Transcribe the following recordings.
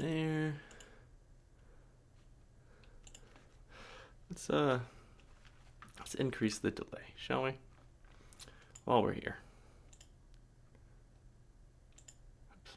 in there. Let's increase the delay, shall we? While we're here. Oops.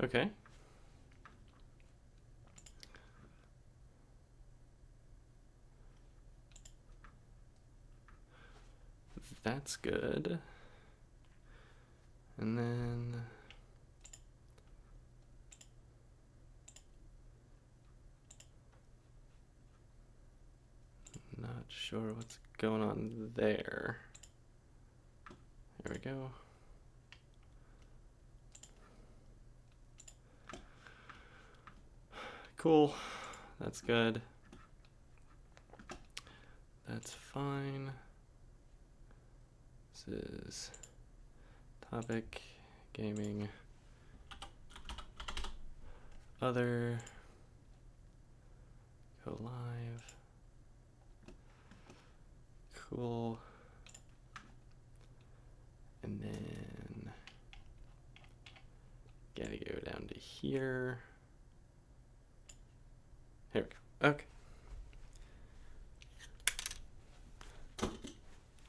Okay. That's good. And then not sure what's going on there. There we go. Cool. That's good. That's fine. This is topic, gaming, other, go live, cool, and then gotta go down to here. Here we go. Okay.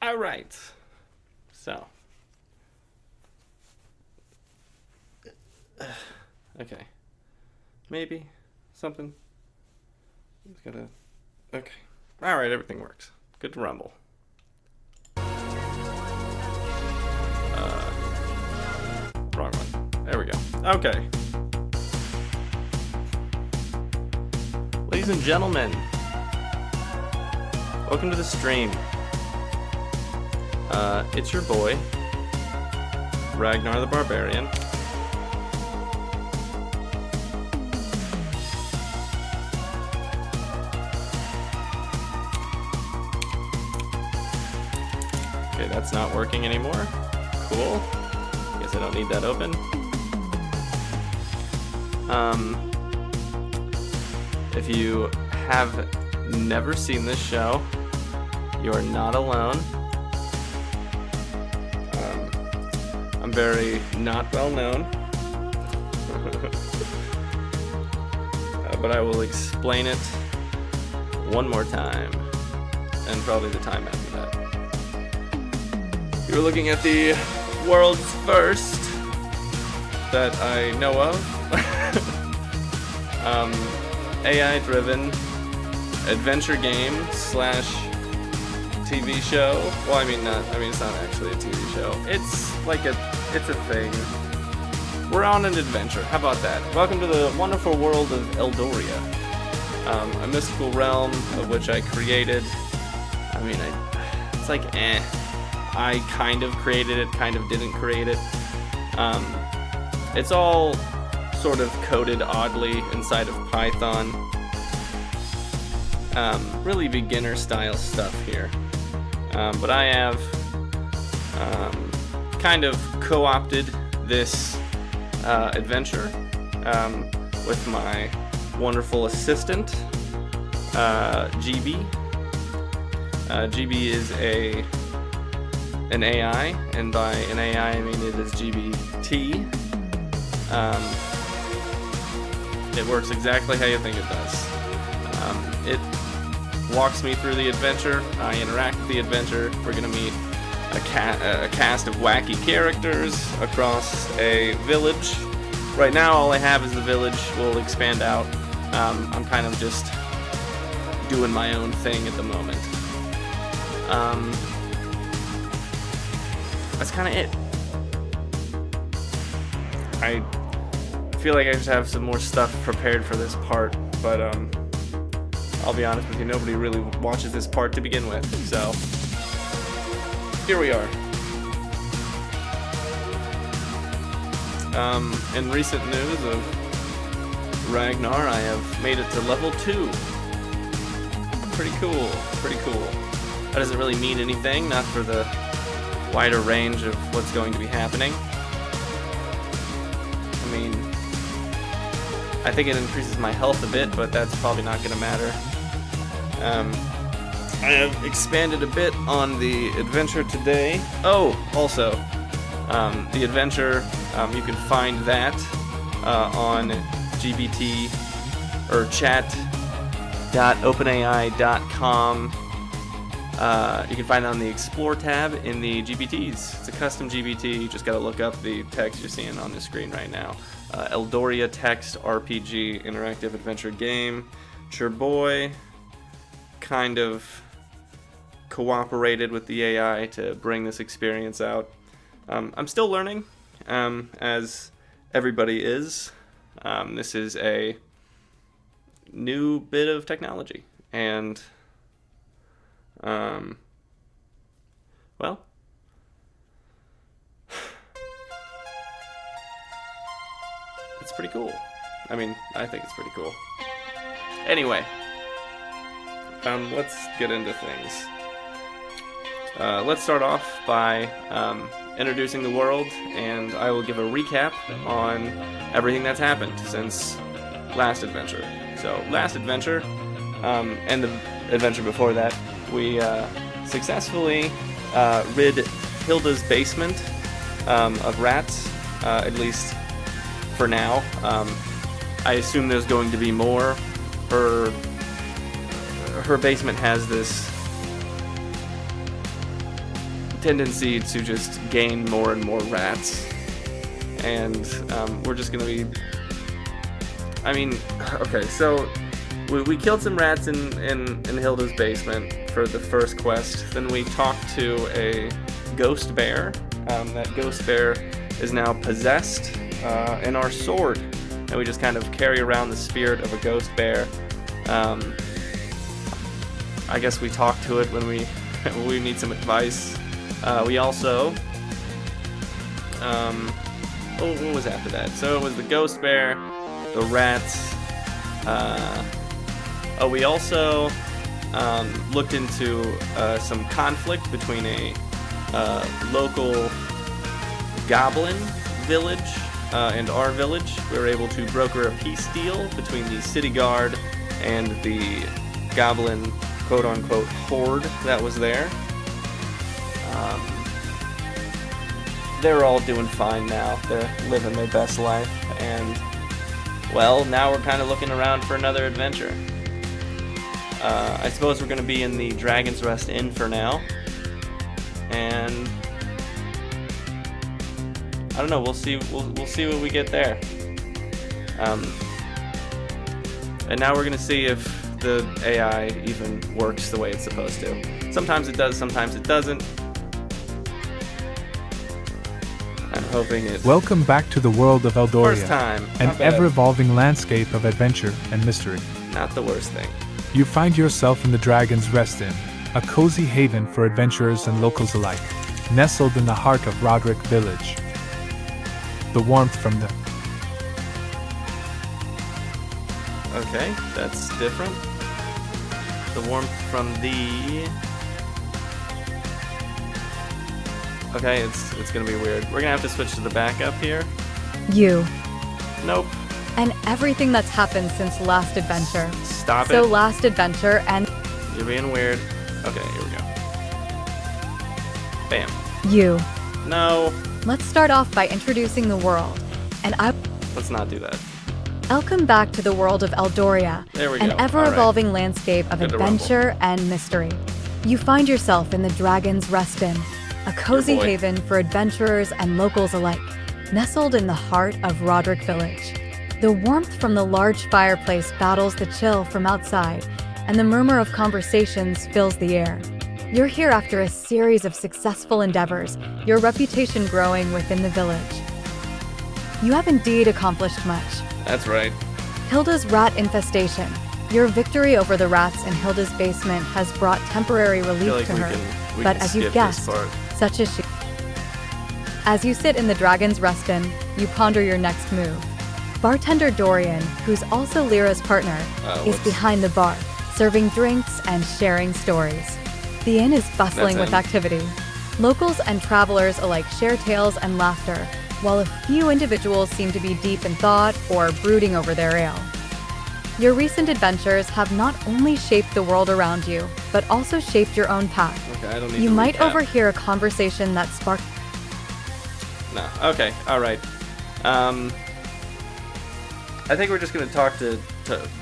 All right. So. Okay. Maybe something. Just gotta. Okay. All right. Everything works. Good to rumble. Wrong one. There we go. Okay. Ladies and gentlemen, welcome to the stream. It's your boy, Ragnar the Barbarian. Okay, that's not working anymore. Cool. Guess I don't need that open. If you have never seen this show, you are not alone. I'm very not well known, but I will explain it one more time, and probably the time after that. You're looking at the world's first that I know of. AI-driven adventure game slash TV show. Well, it's not actually a TV show. It's a thing. We're on an adventure. How about that? Welcome to the wonderful world of Eldoria, a mystical realm of which I created. I kind of created it, kind of didn't create it. It's all sort of coded oddly inside of Python. Really beginner style stuff here. But I have kind of co-opted this adventure with my wonderful assistant, GB. GB is an AI, and by an AI I mean it is GBT. It works exactly how you think it does. It walks me through the adventure. I interact with the adventure. We're gonna meet a cast of wacky characters across a village. Right now, all I have is the village. We'll expand out. I'm kind of just doing my own thing at the moment. That's kind of it. I feel like I should have some more stuff prepared for this part, but I'll be honest with you, nobody really watches this part to begin with, so here we are. In recent news of Ragnar, I have made it to level 2. Pretty cool, pretty cool. That doesn't really mean anything, not for the wider range of what's going to be happening. mean, I think it increases my health a bit, but that's probably not going to matter. I have expanded a bit on the adventure today. Oh, also, the adventure, you can find that on GBT or chat.openai.com. You can find it on the Explore tab in the GBTs. It's a custom GBT. You just got to look up the text you're seeing on the screen right now. Eldoria text RPG interactive adventure game. It's your boy kind of cooperated with the AI to bring this experience out. I'm still learning, as everybody is. This is a new bit of technology, and well, it's pretty cool. I mean, I think it's pretty cool. Anyway, let's get into things. Let's start off by introducing the world, and I will give a recap on everything that's happened since last adventure. So, last adventure, and the adventure before that, we successfully rid Hilda's basement of rats, at least for now. I assume there's going to be more. Her basement has this tendency to just gain more and more rats, and we're just gonna be, I mean, okay, so we killed some rats in Hilda's basement for the first quest. Then we talked to a ghost bear. That ghost bear is now possessed in our sword, and we just kind of carry around the spirit of a ghost bear. I guess we talk to it when we need some advice. We also, what was after that? So it was the ghost bear, the rats. We also looked into some conflict between a local goblin village and our village. We were able to broker a peace deal between the city guard and the goblin quote-unquote horde that was there. They're all doing fine now. They're living their best life, and well, now we're kind of looking around for another adventure. I suppose we're going to be in the Dragon's Rest Inn for now, and I don't know. We'll see. We'll see what we get there. And now we're going to see if the AI even works the way it's supposed to. Sometimes it does. Sometimes it doesn't. I'm hoping it. Welcome back to the world of Eldoria, First time. an ever-evolving landscape of adventure and mystery. Not the worst thing. You find yourself in the Dragon's Rest Inn, a cozy haven for adventurers and locals alike, nestled in the heart of Rodrick Village. The warmth from the... Okay, that's different. The warmth from the... Okay, it's gonna be weird. We're gonna have to switch to the backup here. You. Nope. And everything that's happened since last adventure. Stop it. So last adventure and... You're being weird. Okay, here we go. Bam. You. No. Let's start off by introducing the world. And Let's not do that. Welcome back to the world of Eldoria, There we go. an ever-evolving landscape of Good to adventure and mystery. You find yourself in the Dragon's Rest Inn, a cozy boy. haven for adventurers and locals alike, nestled in the heart of Rodrick Village. The warmth from the large fireplace battles the chill from outside, and the murmur of conversations fills the air. You're here after a series of successful endeavors, your reputation growing within the village. You have indeed accomplished much. That's right. Hilda's rat infestation. Your victory over the rats in Hilda's basement has brought temporary I feel relief like to we her. can But as skip you've this guessed, part. such as she. As you sit in the Dragon's Rest Inn, you ponder your next move. Bartender Dorian, who's also Lyra's partner, is whoops. behind the bar, serving drinks and sharing stories. The inn is bustling That's with him. activity. Locals and travelers alike share tales and laughter, while a few individuals seem to be deep in thought or brooding over their ale. Your recent adventures have not only shaped the world around you, but also shaped your own path. Okay, I don't need You to might recap. overhear a conversation that sparked. No. Okay. All right. I think we're just gonna talk to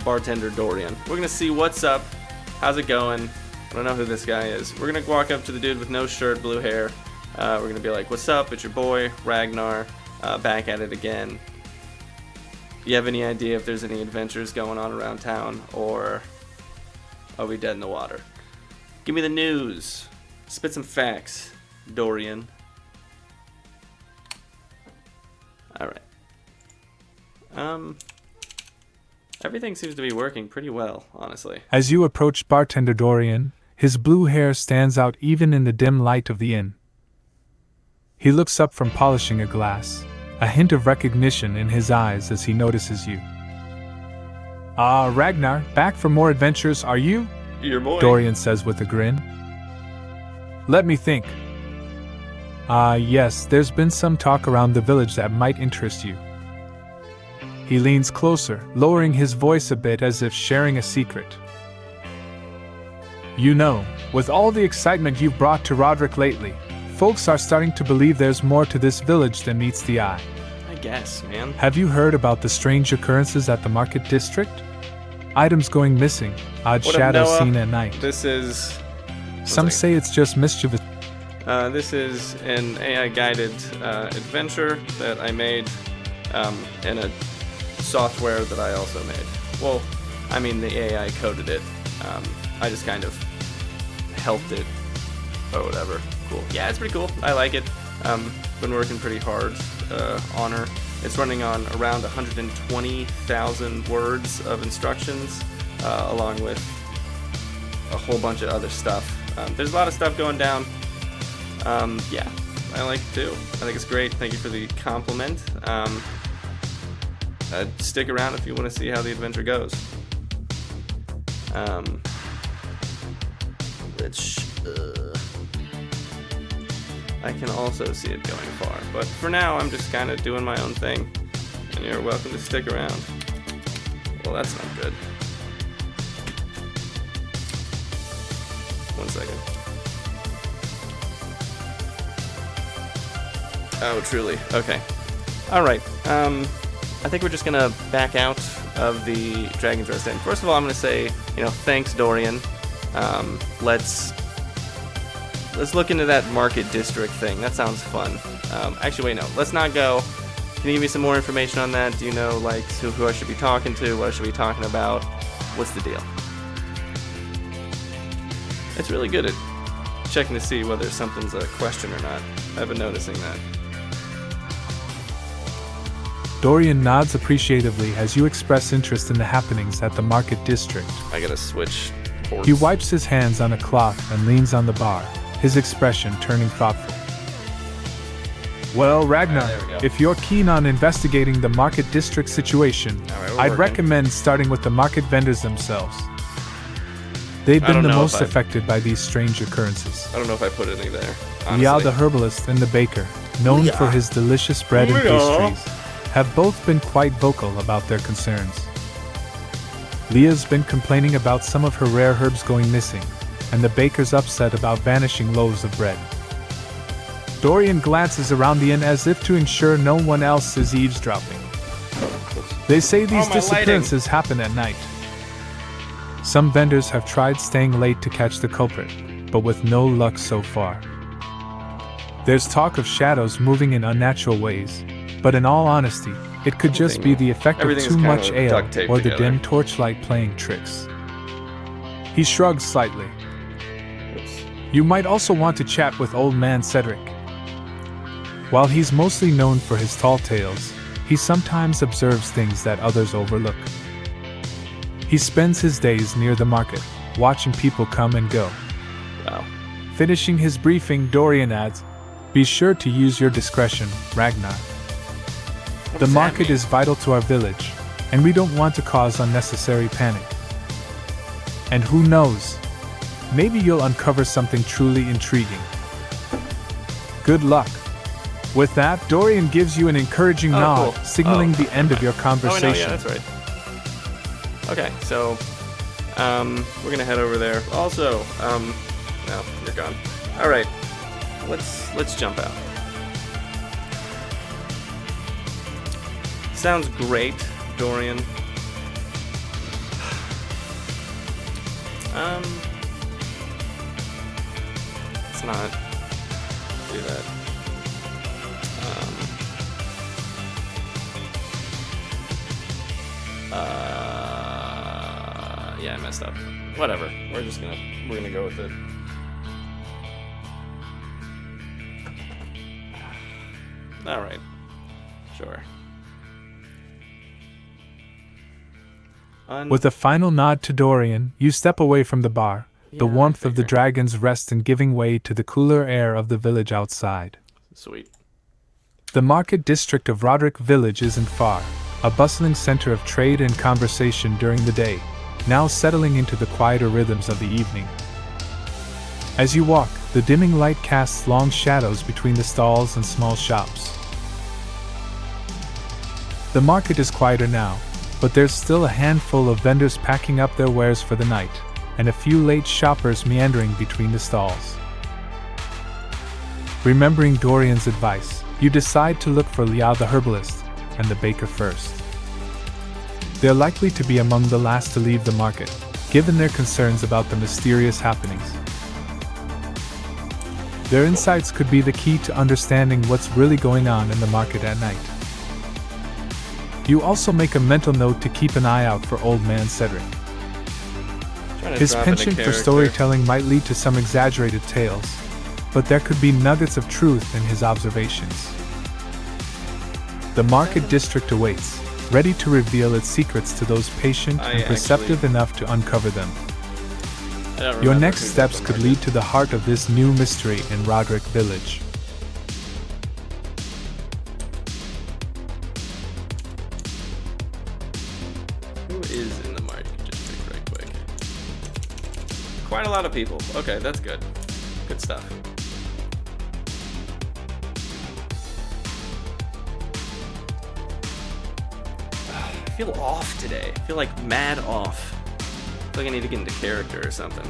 bartender Dorian. We're gonna see what's up. How's it going? I don't know who this guy is. We're gonna walk up to the dude with no shirt, blue hair. We're gonna be like, "What's up? It's your boy Ragnar, back at it again. You have any idea if there's any adventures going on around town, or are we dead in the water? Give me the news. Spit some facts, Dorian." All right. Everything seems to be working pretty well, honestly. As you approach bartender Dorian, his blue hair stands out even in the dim light of the inn. He looks up from polishing a glass, a hint of recognition in his eyes as he notices you. Ragnar, back for more adventures, are you? Your boy. Dorian says with a grin. Let me think. Yes, there's been some talk around the village that might interest you. He leans closer, lowering his voice a bit as if sharing a secret. You know, with all the excitement you've brought to Rodrick lately, folks are starting to believe there's more to this village than meets the eye. I guess, man. Have you heard about the strange occurrences at the market district? Items going missing, odd What up, shadows Noah? seen at night. This is... Some say it's just mischievous. This is an AI-guided adventure that I made in a software that I also made. Well, I mean, the AI coded it. I just kind of helped it or whatever. Cool. Yeah, it's pretty cool. I like it. Been working pretty hard on her. It's running on around 120,000 words of instructions, along with a whole bunch of other stuff. There's a lot of stuff going down. Yeah, I like it too. I think it's great. Thank you for the compliment. Stick around if you want to see how the adventure goes. Which I can also see it going far. But for now, I'm just kind of doing my own thing. And you're welcome to stick around. Well, that's not good. 1 second. Oh, truly. Okay. All right. I think we're just gonna back out of the Dragon's Rest Inn. First of all, I'm gonna say, thanks, Dorian. Let's look into that market district thing. That sounds fun. Actually, wait, no. Let's not go. Can you give me some more information on that? Do you know, who I should be talking to? What I should be talking about? What's the deal? It's really good at checking to see whether something's a question or not. I've been noticing that. Dorian nods appreciatively as you express interest in the happenings at the market district. I gotta switch ports. He wipes his hands on a cloth and leans on the bar, his expression turning thoughtful. Well, Ragnar, there we go. if you're keen on investigating the market district situation, Alright, we're I'd working. recommend starting with the market vendors themselves. They've I been don't the know most if I- affected by these strange occurrences. I don't know if I put any there. Honestly. Liao the herbalist and the baker, known Yeah. for his delicious bread and Yeah. pastries, have both been quite vocal about their concerns. Leah's been complaining about some of her rare herbs going missing, and the baker's upset about vanishing loaves of bread. Dorian glances around the inn as if to ensure no one else is eavesdropping. They say these my disappearances happen at night. Some vendors have tried staying late to catch the culprit, but with no luck so far. There's talk of shadows moving in unnatural ways, but in all honesty, it could just be the effect of Everything is too kinda much ale duct taped or the together. dim torchlight playing tricks. He shrugs slightly. Oops. You might also want to chat with old man Cedric. While he's mostly known for his tall tales, he sometimes observes things that others overlook. He spends his days near the market, watching people come and go. Wow. Finishing his briefing, Dorian adds, "Be sure to use your discretion, Ragnar. What The does that market mean? is vital to our village, and we don't want to cause unnecessary panic. And who knows, maybe you'll uncover something truly intriguing. Good luck." With that, Dorian gives you an encouraging nod, cool. signaling the end of your Oh, conversation. no, yeah, that's right. Okay, so, we're gonna head over there. Also, no, you're gone. Alright, let's jump out. Sounds great, Dorian. Let's not do that. Yeah, I messed up. Whatever. We're gonna go with it. All right. Sure. With a final nod to Dorian, you step away from the bar, the Yeah, I warmth of the figure. dragon's rest and giving way to the cooler air of the village outside. Sweet. The market district of Rodrick Village isn't far, a bustling center of trade and conversation during the day, now settling into the quieter rhythms of the evening. As you walk, the dimming light casts long shadows between the stalls and small shops. The market is quieter now, but there's still a handful of vendors packing up their wares for the night, and a few late shoppers meandering between the stalls. Remembering Dorian's advice, you decide to look for Liao the herbalist and the baker first. They're likely to be among the last to leave the market, given their concerns about the mysterious happenings. Their insights could be the key to understanding what's really going on in the market at night. You also make a mental note to keep an eye out for Old Man Cedric. Trying to His drop in a penchant for character. storytelling might lead to some exaggerated tales, but there could be nuggets of truth in his observations. The market district awaits, ready to reveal its secrets to those patient and perceptive enough to uncover them. I don't Your remember next who's steps at the could market. lead to the heart of this new mystery in Rodrick Village. Who is in the market district right quick? Quite a lot of people. Okay, that's good. Good stuff. I feel off today. I feel like mad off. I feel like I need to get into character or something.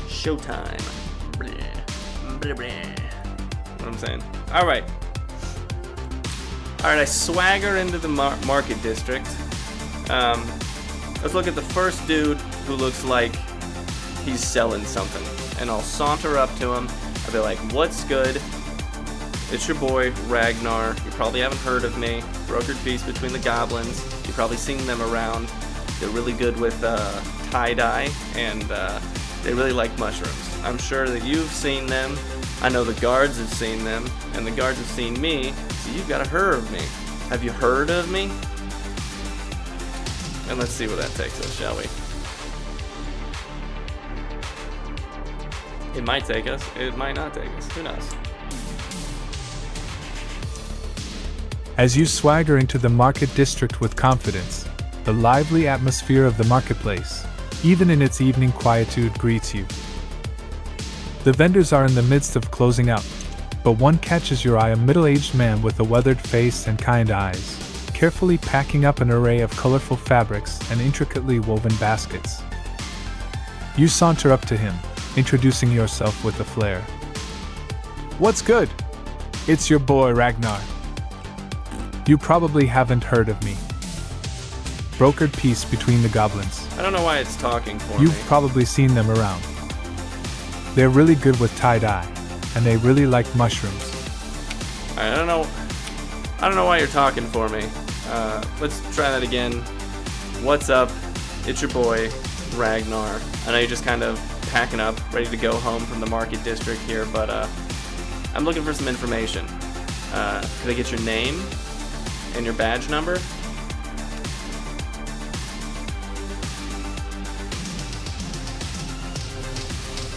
Showtime. Bleh. Bleh, bleh. What I'm saying. Alright. Alright, I swagger into the market district. Let's look at the first dude who looks like he's selling something. And I'll saunter up to him. I'll be like, what's good? It's your boy, Ragnar. You probably haven't heard of me. Brokered peace between the goblins. You've probably seen them around. They're really good with tie-dye, and they really like mushrooms. I'm sure that you've seen them. I know the guards have seen them, and the guards have seen me, so you've got to heard of me. Have you heard of me? And let's see where that takes us, shall we? It might take us. It might not take us. Who knows? As you swagger into the market district with confidence, the lively atmosphere of the marketplace, even in its evening quietude, greets you. The vendors are in the midst of closing out, but one catches your eye: a middle-aged man with a weathered face and kind eyes, carefully packing up an array of colorful fabrics and intricately woven baskets. You saunter up to him, introducing yourself with a flair. "What's good? It's your boy Ragnar. You probably haven't heard of me. Brokered peace between the goblins. I don't know why it's talking for You've me. probably seen them around. They're really good with tie-dye, and they really like mushrooms." I don't know why you're talking for me. Let's try that again. What's up? It's your boy, Ragnar. I know you're just kind of packing up, ready to go home from the market district here, but I'm looking for some information. Could I get your name and your badge number?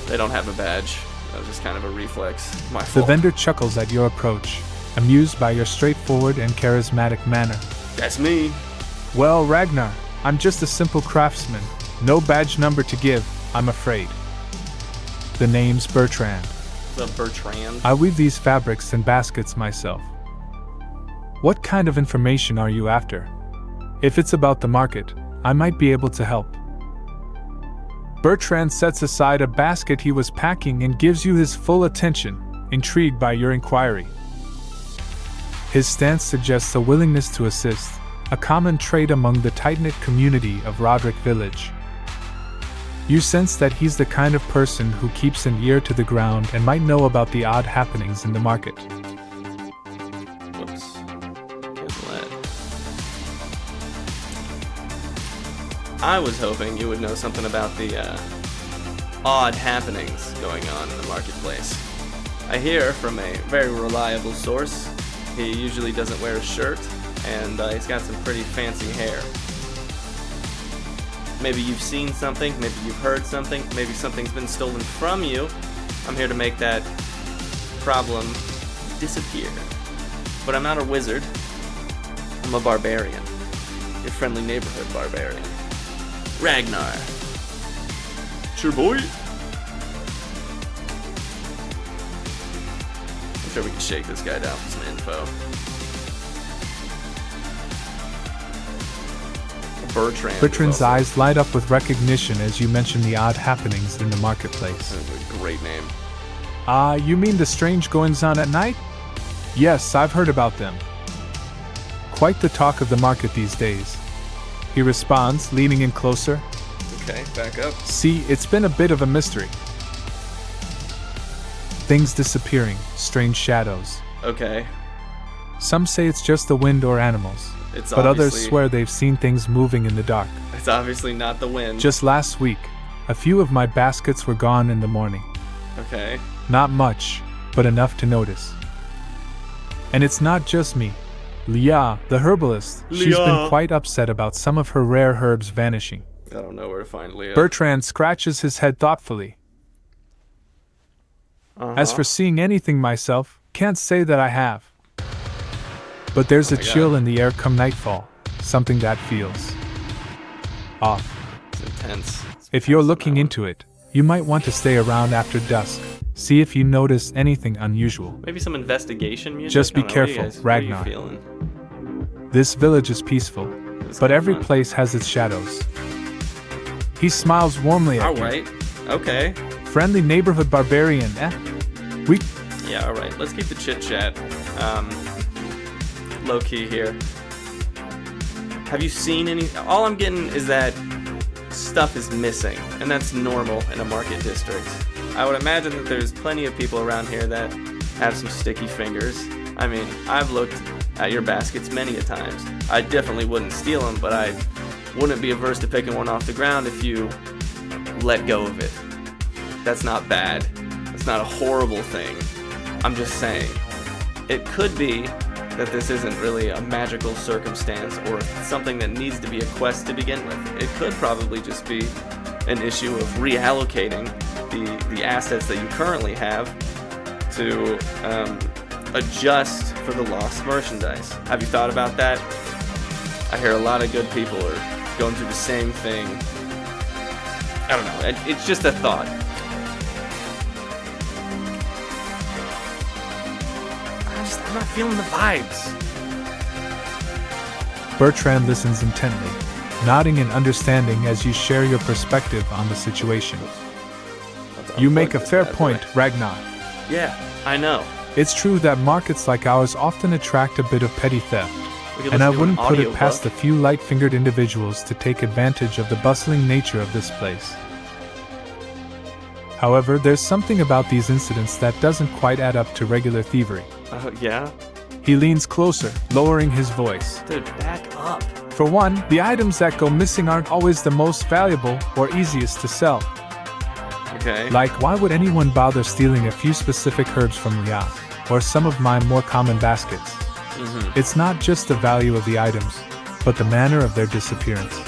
They don't have a badge. That was just kind of a reflex. My The fault. vendor chuckles at your approach, amused by your straightforward and charismatic manner. That's me. "Well, Ragnar, I'm just a simple craftsman. No badge number to give, I'm afraid. The name's Bertrand." What's up, Bertrand? I weave these fabrics in baskets myself. What kind of information are you after? If it's about the market, I might be able to help. Bertrand sets aside a basket he was packing and gives you his full attention, intrigued by your inquiry. His stance suggests a willingness to assist, a common trait among the tight-knit community of Rodrick Village. You sense that he's the kind of person who keeps an ear to the ground and might know about the odd happenings in the market. Whoops. Cancel that. I was hoping you would know something about the odd happenings going on in the marketplace. I hear from a very reliable source. He usually doesn't wear a shirt, and he's got some pretty fancy hair. Maybe you've seen something, maybe you've heard something, maybe something's been stolen from you. I'm here to make that problem disappear. But I'm not a wizard. I'm a barbarian. Your friendly neighborhood barbarian. Ragnar. It's your boy. I'm sure we can shake this guy down for some info. Bertrand's eyes light up with recognition as you mention the odd happenings in the marketplace. That's a great name. You mean the strange goings-on at night? Yes, I've heard about them. Quite the talk of the market these days. He responds, leaning in closer. Okay, back up. See, it's been a bit of a mystery. Things disappearing, strange shadows. Okay. Some say it's just the wind or animals. But others swear they've seen things moving in the dark. It's obviously not the wind. Just last week, a few of my baskets were gone in the morning. Okay. Not much, but enough to notice. And it's not just me. Leah, the herbalist, she's been quite upset about some of her rare herbs vanishing. I don't know where to find Leah. Bertrand scratches his head thoughtfully. As for seeing anything myself, can't say that I have. But there's a chill in the air come nightfall, something that feels off. It's intense. If you're looking into it, you might want to stay around after dusk, see if you notice anything unusual. Maybe some investigation music? Just be careful, Ragnar. This village is peaceful, but every place has its shadows. He smiles warmly at you. Alright, okay. Friendly neighborhood barbarian, eh? Yeah, alright, let's keep the chit-chat low-key here. Have you seen any... All I'm getting is that stuff is missing, and that's normal in a market district. I would imagine that there's plenty of people around here that have some sticky fingers. I mean, I've looked at your baskets many a times. I definitely wouldn't steal them, but I wouldn't be averse to picking one off the ground if you let go of it. That's not bad. That's not a horrible thing. I'm just saying. It could be that this isn't really a magical circumstance or something that needs to be a quest to begin with. It could probably just be an issue of reallocating the assets that you currently have to adjust for the lost merchandise. Have you thought about that? I hear a lot of good people are going through the same thing. I don't know. It's just a thought. I'm not feeling the vibes. Bertrand listens intently, nodding in understanding as you share your perspective on the situation. You make a fair point, Ragnar. Yeah, I know. It's true that markets like ours often attract a bit of petty theft, and I wouldn't put it past a few light-fingered individuals to take advantage of the bustling nature of this place. However, there's something about these incidents that doesn't quite add up to regular thievery. Yeah? He leans closer, lowering his voice. Dude, back up. For one, the items that go missing aren't always the most valuable or easiest to sell. Okay. Like, why would anyone bother stealing a few specific herbs from Leah, or some of my more common baskets? It's not just the value of the items, but the manner of their disappearance.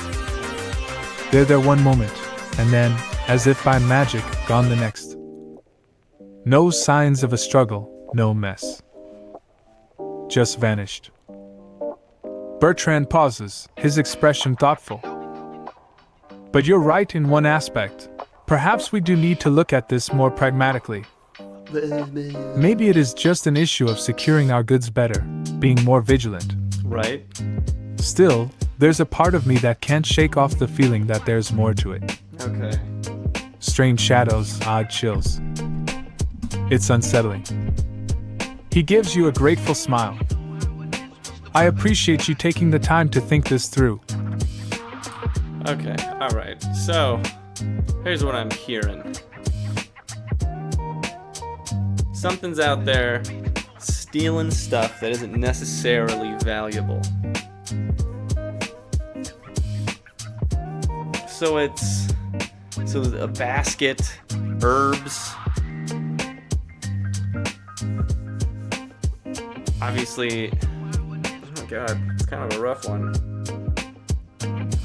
They're there one moment, and then, as if by magic, gone the next. No signs of a struggle, no mess. Just vanished. Bertrand pauses, his expression thoughtful. But you're right in one aspect. Perhaps we do need to look at this more pragmatically. Maybe it is just an issue of securing our goods better, being more vigilant. Right? Still, there's a part of me that can't shake off the feeling that there's more to it. Okay. Strange shadows, odd chills. It's unsettling. He gives you a grateful smile. I appreciate you taking the time to think this through. Okay, alright. So, here's what I'm hearing. Something's out there stealing stuff that isn't necessarily valuable. So a basket, herbs. Obviously, oh my god, it's kind of a rough one.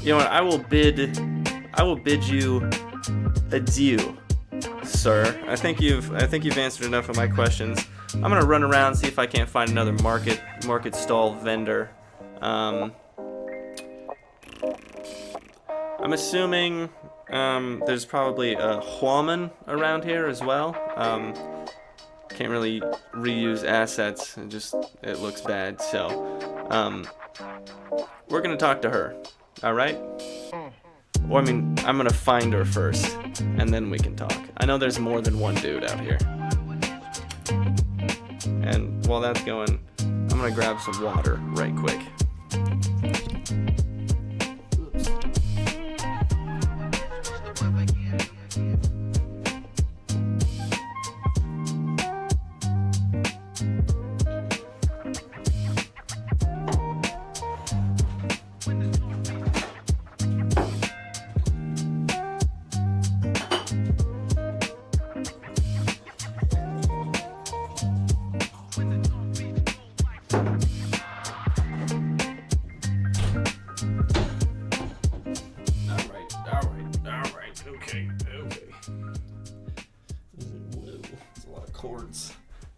You know what? I will bid you adieu, sir. I think you've answered enough of my questions. I'm gonna run around, see if I can't find another market stall vendor. I'm assuming there's probably a Huaman around here as well. Can't really reuse assets. It looks bad. So we're gonna talk to her. All right? Or I'm gonna find her first, and then we can talk. I know there's more than one dude out here. And while that's going, I'm gonna grab some water right quick.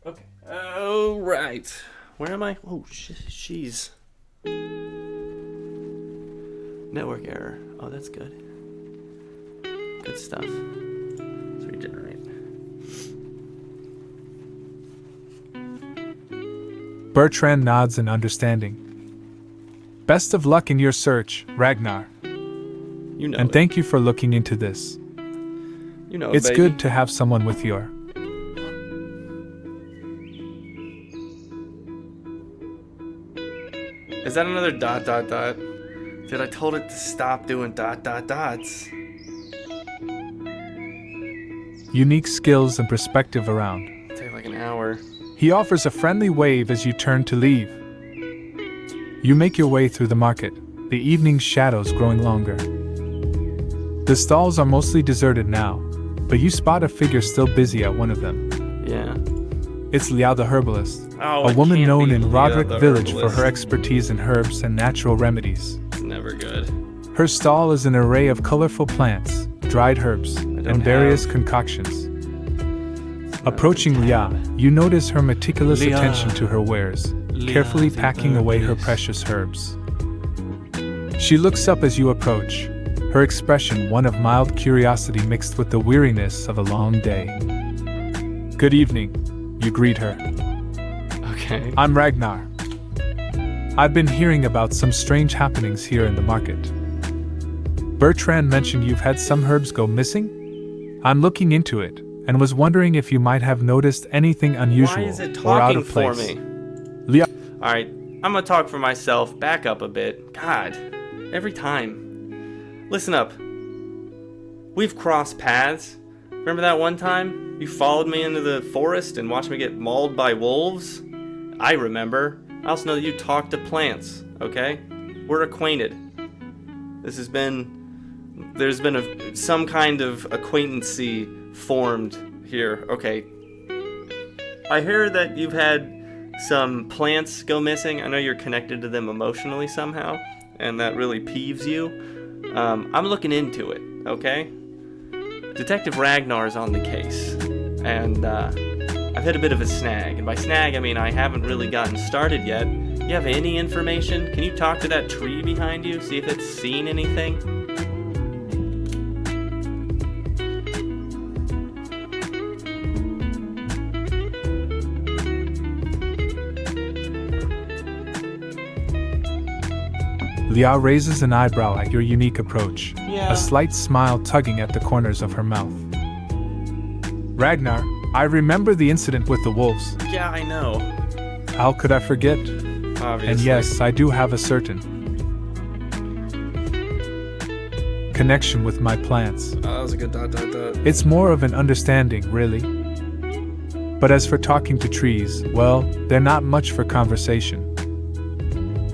Okay. Oh, right. Where am I? Oh, jeez. Network error. Oh, that's good. Good stuff. Let's regenerate. Bertrand nods in understanding. Best of luck in your search, Ragnar. You know and it. thank you for looking into this. You know It's baby. good to have someone with your... Is that another ... Dude, I told it to stop doing ... unique skills and perspective around. Take like an hour. He offers a friendly wave as you turn to leave. You make your way through the market, the evening shadows growing longer. The stalls are mostly deserted now, but you spot a figure still busy at one of them. Yeah. It's Liao the herbalist, Oh, a it woman can't known be in Leah Rodrick the Village for herbalist. her expertise in herbs and natural remedies. It's never good. Her stall is an array of colorful plants, dried herbs, and various concoctions. Approaching Lia, you notice her meticulous Lia. attention to her wares, Lia carefully the packing away her herbalist. precious herbs. She looks up as you approach, her expression one of mild curiosity mixed with the weariness of a long day. Good evening, you greet her. Okay. I'm Ragnar. I've been hearing about some strange happenings here in the market. Bertrand mentioned you've had some herbs go missing? I'm looking into it, and was wondering if you might have noticed anything unusual Why is it or out talking of place. for me? Lia- Alright, I'm gonna talk for myself. Back up a bit. God, every time. Listen up. We've crossed paths. Remember that one time? You followed me into the forest and watched me get mauled by wolves? I remember. I also know that you talk to plants, okay? We're acquainted. There's been some kind of acquaintancy formed here. Okay. I hear that you've had some plants go missing. I know you're connected to them emotionally somehow, and that really peeves you. I'm looking into it, okay? Detective Ragnar's on the case, and I've hit a bit of a snag. And by snag, I mean I haven't really gotten started yet. You have any information? Can you talk to that tree behind you? See if it's seen anything? Liao raises an eyebrow at your unique approach, Yeah. a slight smile tugging at the corners of her mouth. Ragnar, I remember the incident with the wolves. Yeah, I know. How could I forget? Obviously. And yes, I do have a certain connection with my plants. Oh, that was a good dot. It's more of an understanding, really. But as for talking to trees, well, they're not much for conversation.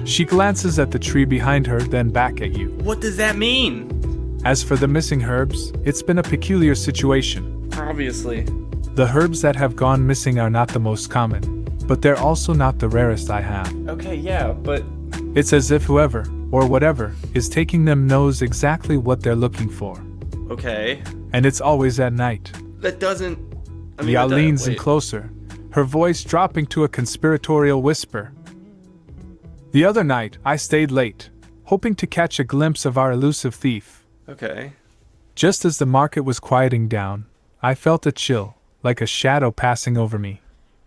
She glances at the tree behind her, then back at you. What does that mean? As for the missing herbs, it's been a peculiar situation. Obviously. The herbs that have gone missing are not the most common, but they're also not the rarest I have. Okay, yeah, but... It's as if whoever, or whatever, is taking them knows exactly what they're looking for. Okay. And it's always at night. That doesn't... Lia leans in wait. closer, her voice dropping to a conspiratorial whisper. The other night, I stayed late, hoping to catch a glimpse of our elusive thief. Okay. Just as the market was quieting down, I felt a chill, like a shadow passing over me.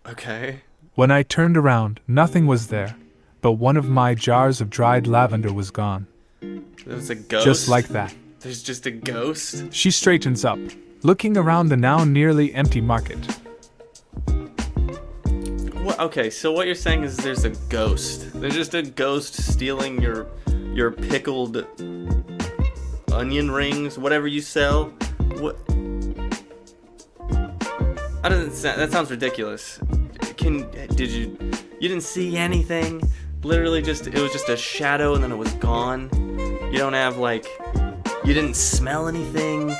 Okay. When I turned around, nothing was there, but one of my jars of dried lavender was gone. There's a ghost? Just like that. There's just a ghost? She straightens up, looking around the now nearly empty market. What? Okay, so what you're saying is there's a ghost. There's just a ghost stealing your pickled onion rings, whatever you sell. What? That sounds ridiculous. You didn't see anything? Literally it was just a shadow and then it was gone. You don't have you didn't smell anything.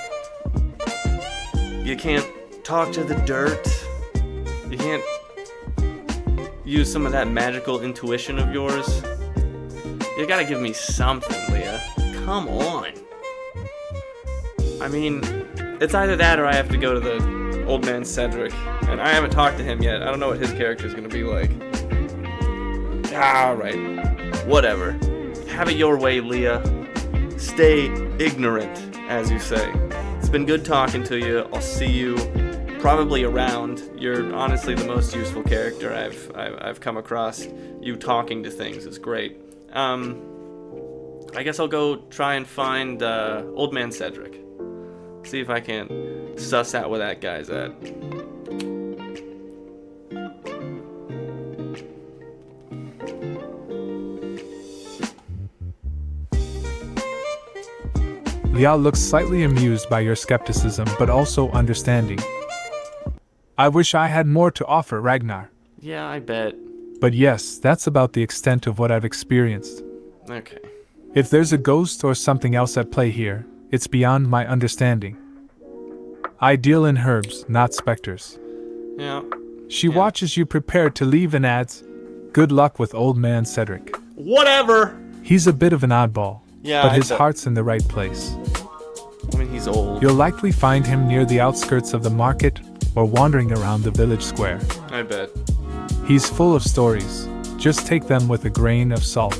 You can't talk to the dirt. You can't use some of that magical intuition of yours. You gotta give me something, Leah. Come on. I mean, it's either that or I have to go to the old man Cedric. And I haven't talked to him yet. I don't know what his character is gonna be like. Alright. Whatever. Have it your way, Leah. Stay ignorant, as you say. It's been good talking to you. I'll see you probably around. You're honestly the most useful character I've come across. You talking to things is great. I guess I'll go try and find old man Cedric. See if I can suss out where that guy's at. Liao looks slightly amused by your skepticism, but also understanding. I wish I had more to offer, Ragnar. Yeah, I bet. But yes, that's about the extent of what I've experienced. Okay. If there's a ghost or something else at play here, it's beyond my understanding. I deal in herbs, not specters. Yeah. She watches you prepare to leave and adds, "Good luck with old man Cedric." Whatever! He's a bit of an oddball, Yeah, but I his bet. heart's in the right place. I mean, he's old. You'll likely find him near the outskirts of the market or wandering around the village square. I bet. He's full of stories. Just take them with a grain of salt.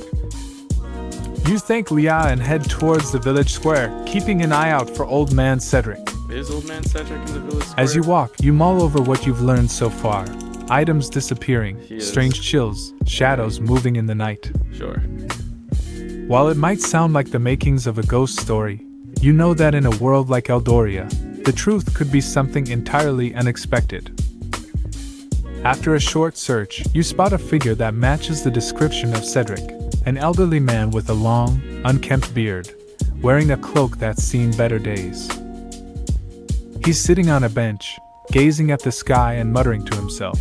You thank Leah and head towards the village square, keeping an eye out for old man Cedric. Is old man Cedric in the village square? As you walk, you mull over what you've learned so far. Items disappearing, He is. strange chills, shadows moving in the night. Sure. While it might sound like the makings of a ghost story, you know that in a world like Eldoria, the truth could be something entirely unexpected. After a short search, you spot a figure that matches the description of Cedric, an elderly man with a long, unkempt beard, wearing a cloak that's seen better days. He's sitting on a bench, gazing at the sky and muttering to himself.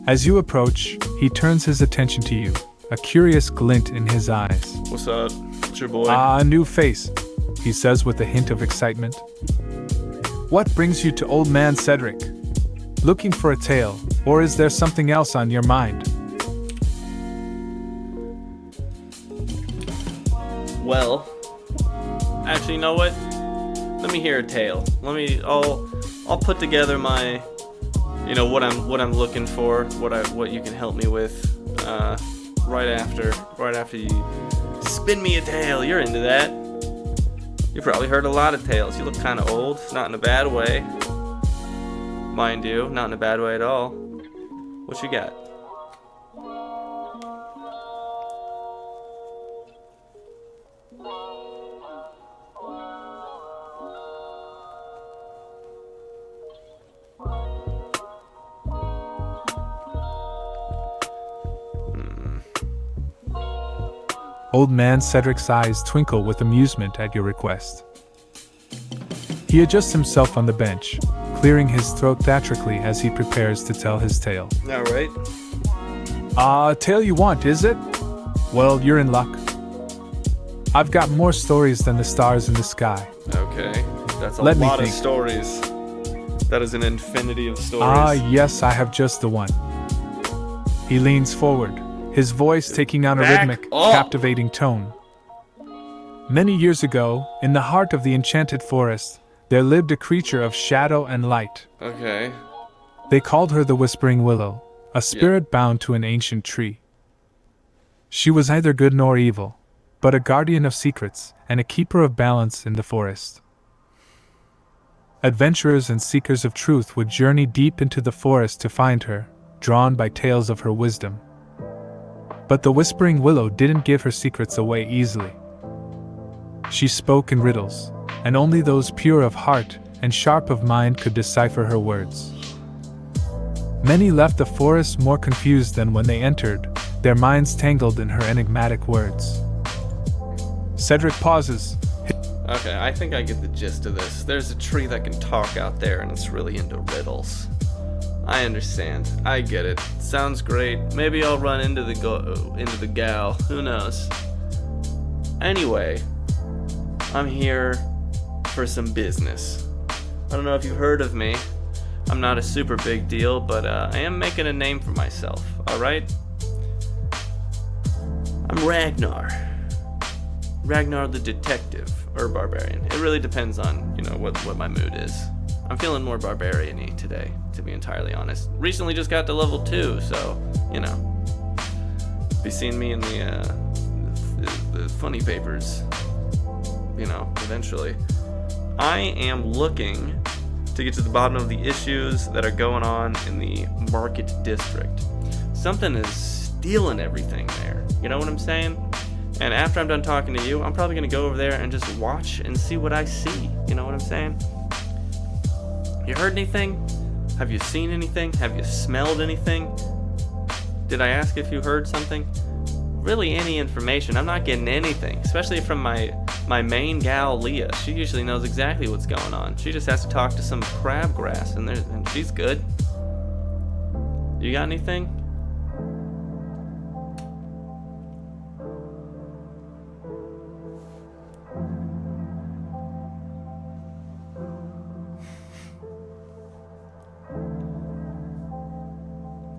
As you approach, he turns his attention to you, a curious glint in his eyes. What's up? It's your boy. Ah, a new face, he says with a hint of excitement. What brings you to old man Cedric? Looking for a tale, or is there something else on your mind? Well, actually, you know what? Let me hear a tale. I'll put together my, what I'm looking for, what you can help me with, right after you spin me a tale. You're into that. You probably heard a lot of tales. You look kind of old, not in a bad way. Mind you, not in a bad way at all. What you got? Old man Cedric's eyes twinkle with amusement at your request. He adjusts himself on the bench, clearing his throat theatrically as he prepares to tell his tale. All right. Tale you want, is it? Well, you're in luck. I've got more stories than the stars in the sky. Okay. That's a Let me lot of think. stories. That is an infinity of stories. Yes, I have just the one. He leans forward, his voice taking on a Back rhythmic, up. captivating tone. Many years ago, in the heart of the enchanted forest, there lived a creature of shadow and light. Okay. They called her the Whispering Willow, a spirit bound to an ancient tree. She was neither good nor evil, but a guardian of secrets and a keeper of balance in the forest. Adventurers and seekers of truth would journey deep into the forest to find her, drawn by tales of her wisdom. But the Whispering Willow didn't give her secrets away easily. She spoke in riddles, and only those pure of heart and sharp of mind could decipher her words. Many left the forest more confused than when they entered, their minds tangled in her enigmatic words. Cedric pauses. Okay, I think I get the gist of this. There's a tree that can talk out there, and it's really into riddles. I understand. I get it. Sounds great. Maybe I'll run into the gal. Who knows? Anyway, I'm here for some business. I don't know if you've heard of me. I'm not a super big deal, but I am making a name for myself. All right? I'm Ragnar. Ragnar the detective, or barbarian. It really depends on, what my mood is. I'm feeling more barbarian-y today, to be entirely honest. Recently just got to level 2, so, be seeing me in the funny papers, eventually. I am looking to get to the bottom of the issues that are going on in the market district. Something is stealing everything there, you know what I'm saying? And after I'm done talking to you, I'm probably going to go over there and just watch and see what I see. You know what I'm saying? You heard anything? Have you seen anything? Have you smelled anything? Did I ask if you heard something? Really any information. I'm not getting anything, especially from my main gal, Leah. She usually knows exactly what's going on. She just has to talk to some crabgrass, and she's good. You got anything?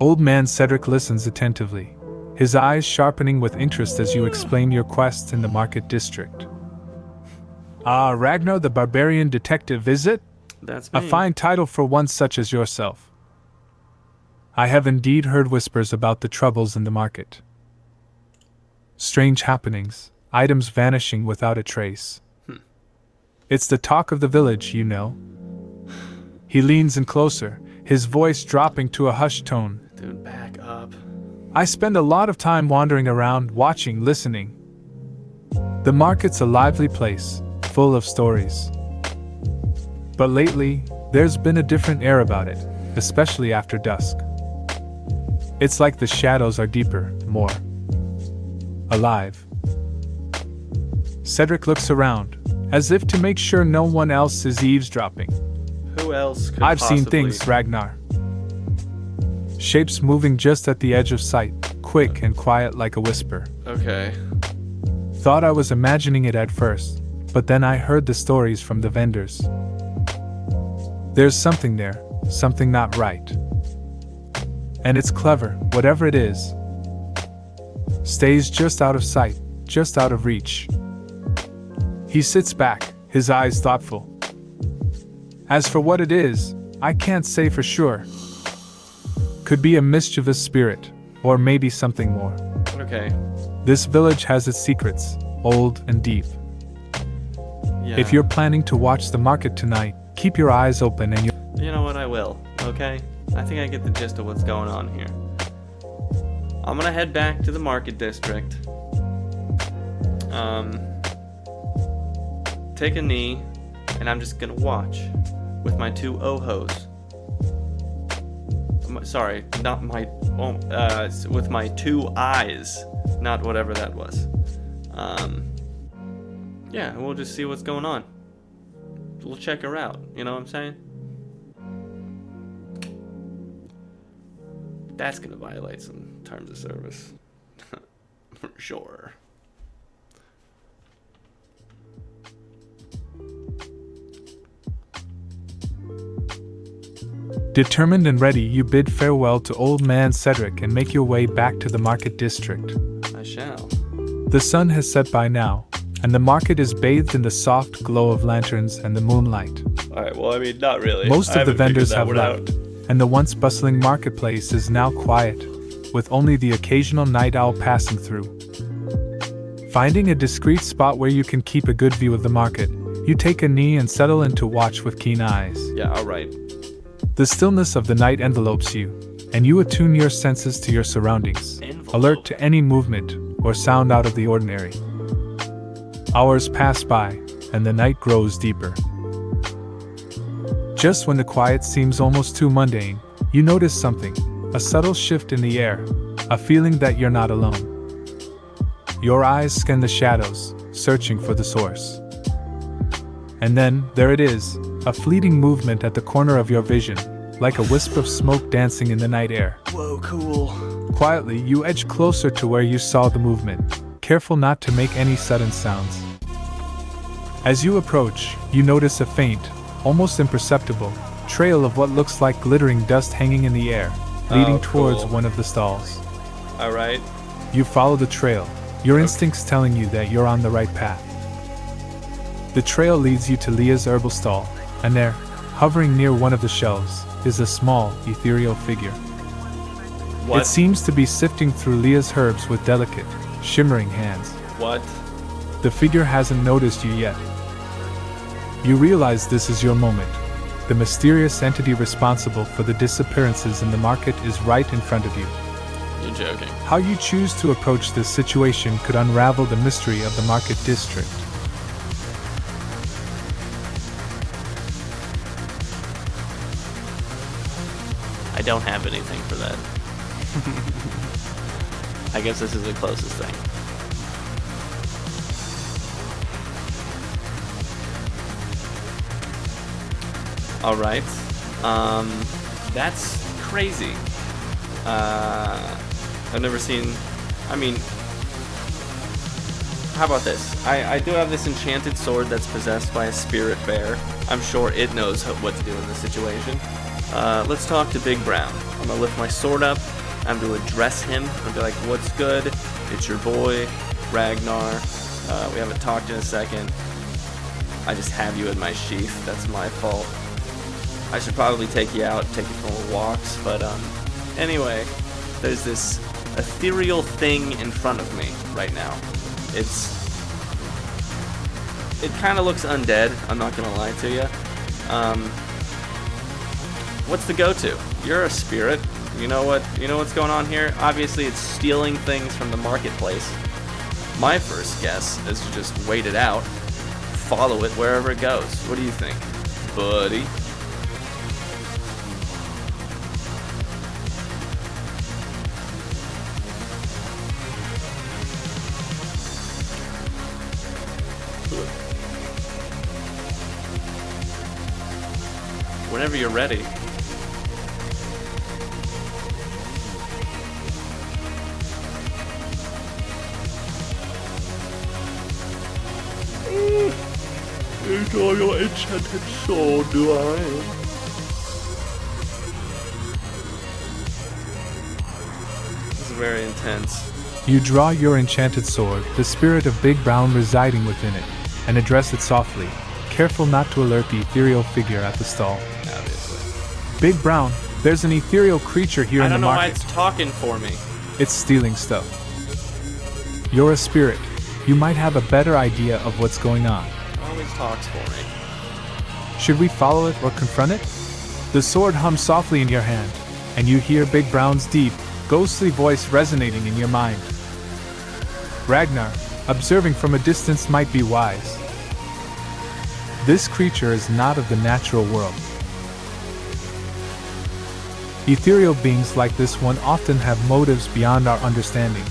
Old man Cedric listens attentively, his eyes sharpening with interest as you explain your quest in the market district. Ragnar the Barbarian detective, is it? That's me. A fine title for one such as yourself. I have indeed heard whispers about the troubles in the market. Strange happenings, items vanishing without a trace. It's the talk of the village, you know. He leans in closer, his voice dropping to a hushed tone. Dude, back up. I spend a lot of time wandering around, watching, listening. The market's a lively place, full of stories. But lately, there's been a different air about it, especially after dusk. It's like the shadows are deeper, more alive. Cedric looks around, as if to make sure no one else is eavesdropping. Who else could I've possibly... seen things, Ragnar. Shapes moving just at the edge of sight, quick and quiet like a whisper. Okay. Thought I was imagining it at first, but then I heard the stories from the vendors. There's something there, something not right. And it's clever, whatever it is. Stays just out of sight, just out of reach. He sits back, his eyes thoughtful. As for what it is, I can't say for sure. Could be a mischievous spirit, or maybe something more. Okay. This village has its secrets, old and deep. Yeah. If you're planning to watch the market tonight, keep your eyes open and You know what, I will, okay? I think I get the gist of what's going on here. I'm gonna head back to the market district. Take a knee, and I'm just gonna watch with my two ohos. Sorry, not my... with my two eyes. Not whatever that was. Yeah, we'll just see what's going on. We'll check her out, you know what I'm saying? That's gonna violate some terms of service. For sure. Determined and ready, you bid farewell to old man Cedric and make your way back to the market district. I shall. The sun has set by now, and the market is bathed in the soft glow of lanterns and the moonlight. Alright, well, I mean, not really. Most of the vendors have left, and the once bustling marketplace is now quiet, with only the occasional night owl passing through. Finding a discreet spot where you can keep a good view of the market, you take a knee and settle in to watch with keen eyes. Yeah, alright. The stillness of the night envelopes you, and you attune your senses to your surroundings, alert to any movement or sound out of the ordinary. Hours pass by, and the night grows deeper. Just when the quiet seems almost too mundane, you notice something, a subtle shift in the air, a feeling that you're not alone. Your eyes scan the shadows, searching for the source. And then, there it is, a fleeting movement at the corner of your vision, like a wisp of smoke dancing in the night air. Whoa, cool. Quietly, you edge closer to where you saw the movement, careful not to make any sudden sounds. As you approach, you notice a faint, almost imperceptible, trail of what looks like glittering dust hanging in the air, leading towards one of the stalls. Alright. You follow the trail, your instincts telling you that you're on the right path. The trail leads you to Leah's herbal stall, and there, hovering near one of the shelves, is a small, ethereal figure. What? It seems to be sifting through Leah's herbs with delicate, shimmering hands. What? The figure hasn't noticed you yet. You realize this is your moment. The mysterious entity responsible for the disappearances in the market is right in front of you. You're joking. How you choose to approach this situation could unravel the mystery of the market district. I don't have anything for that. I guess this is the closest thing. Alright. That's crazy. I've never seen... I mean... How about this? I do have this enchanted sword that's possessed by a spirit bear. I'm sure it knows what to do in this situation. Let's talk to Big Brown. I'm gonna lift my sword up. I'm gonna address him. I'm gonna be like, "What's good? It's your boy, Ragnar. We haven't talked in a second. I just have you in my sheath. That's my fault. I should probably take you out, take you for walks. But anyway, there's this ethereal thing in front of me right now. It kind of looks undead. I'm not gonna lie to you. What's the go-to? You're a spirit. You know what's going on here? Obviously, it's stealing things from the marketplace. My first guess is to just wait it out, follow it wherever it goes. What do you think, buddy? Whenever you're ready. Enjoy your enchanted sword, do I? This is very intense. You draw your enchanted sword, the spirit of Big Brown residing within it, and address it softly, careful not to alert the ethereal figure at the stall. Obviously. Big Brown, there's an ethereal creature here in the market. I don't know why it's talking for me. It's stealing stuff. You're a spirit. You might have a better idea of what's going on. It always talks for me. Should we follow it or confront it? The sword hums softly in your hand, and you hear Big Brown's deep, ghostly voice resonating in your mind. Ragnar, observing from a distance might be wise. This creature is not of the natural world. Ethereal beings like this one often have motives beyond our understanding.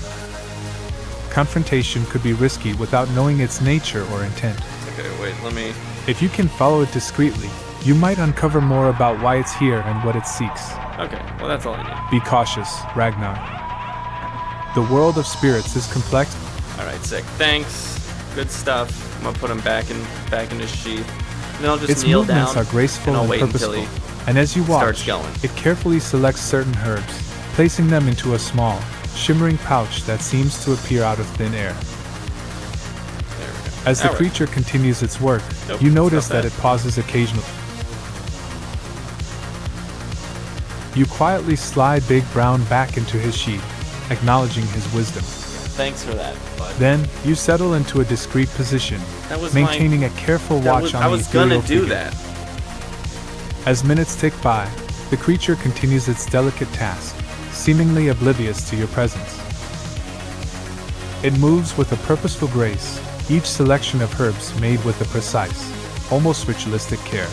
confrontation could be risky without knowing its nature or intent. Okay, wait, let me... If you can follow it discreetly, you might uncover more about why it's here and what it seeks. Okay, well that's all I need. Be cautious, Ragnar. The world of spirits is complex. Alright, sick. Thanks. Good stuff. I'm gonna put him back in his sheath. And then I'll just Its kneel movements down are graceful and I'll and wait until purposeful. he And as you starts watch, going. it carefully selects certain herbs, placing them into a small, shimmering pouch that seems to appear out of thin air. There we go. As the Alright. creature continues its work, Nope, you notice stop that it pauses occasionally. You quietly slide Big Brown back into his sheath, acknowledging his wisdom. Thanks for that, bud. Then, you settle into a discreet position, That was maintaining a careful watch on I the was gonna ethereal do figure. that. As minutes tick by, the creature continues its delicate task, seemingly oblivious to your presence. It moves with a purposeful grace, each selection of herbs made with a precise, almost ritualistic care.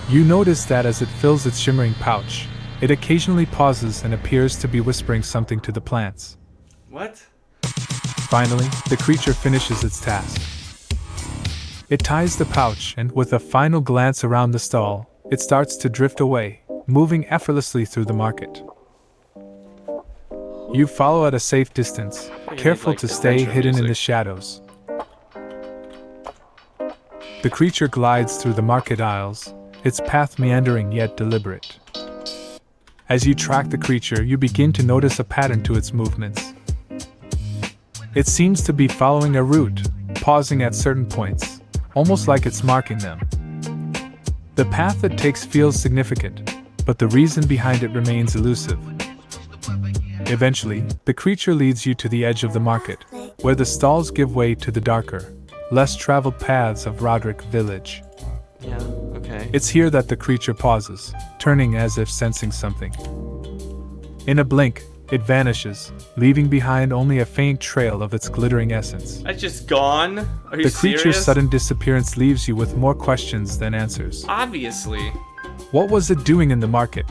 You notice that as it fills its shimmering pouch, it occasionally pauses and appears to be whispering something to the plants. What? Finally, the creature finishes its task. It ties the pouch and, with a final glance around the stall, it starts to drift away, moving effortlessly through the market. You follow at a safe distance, careful to stay hidden in the shadows. The creature glides through the market aisles, its path meandering yet deliberate. As you track the creature, you begin to notice a pattern to its movements. It seems to be following a route, pausing at certain points, almost like it's marking them. The path it takes feels significant, but the reason behind it remains elusive. Eventually, the creature leads you to the edge of the market, where the stalls give way to the darker, less traveled paths of Rodrick Village. Yeah, okay. It's here that the creature pauses, turning as if sensing something. In a blink, it vanishes, leaving behind only a faint trail of its glittering essence. It's just gone? Are you The creature's serious? sudden disappearance leaves you with more questions than answers. Obviously. What was it doing in the market?